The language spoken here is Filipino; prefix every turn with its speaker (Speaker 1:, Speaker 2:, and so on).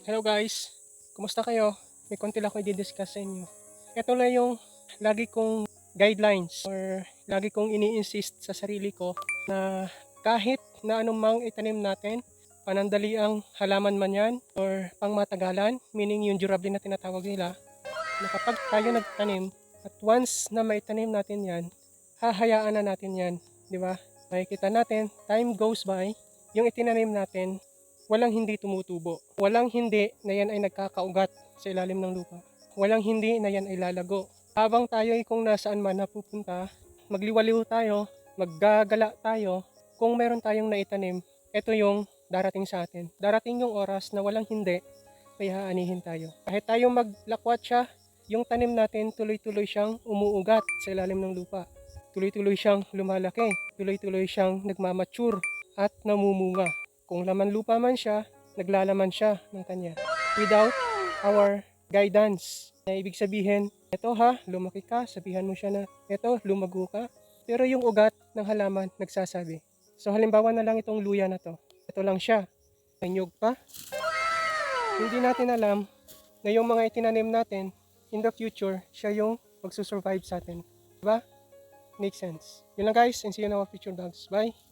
Speaker 1: Hello guys, kumusta kayo? May konti lang ako i-discuss sa inyo. Ito lang yung lagi kong guidelines or lagi kong ini-insist sa sarili ko na kahit na anumang itanim natin, panandaliang halaman man yan or pangmatagalan, meaning yung durable na tinatawag nila, na kapag tayo nagtanim at once na maitanim natin yan, hahayaan na natin yan, di ba? Makikita natin, time goes by, yung itinanim natin, walang hindi tumutubo. Walang hindi na yan ay nagkakaugat sa ilalim ng lupa. Walang hindi na yan ay lalago. Habang tayo ay kung nasaan man napupunta, magliwaliw tayo, maggagala tayo, kung meron tayong naitanim, ito yung darating sa atin. Darating yung oras na walang hindi, may haanihin tayo. Kahit tayo maglakwat siya, yung tanim natin tuloy-tuloy siyang umuugat sa ilalim ng lupa. Tuloy-tuloy siyang lumalaki, tuloy-tuloy siyang nagmamature at namumunga. Kung laman lupa man siya, naglalaman siya ng kanya. Without our guidance. Na ibig sabihin, eto ha, lumaki ka, sabihan mo siya na, eto, lumago ka. Pero yung ugat ng halaman nagsasabi. So halimbawa na lang itong luya na to. Ito lang siya. May nyug pa. Hindi natin alam na yung mga itinanim natin, in the future, siya yung magsusurvive sa atin. Diba? Makes sense. Yun lang guys, and see you in our future vlogs. Bye!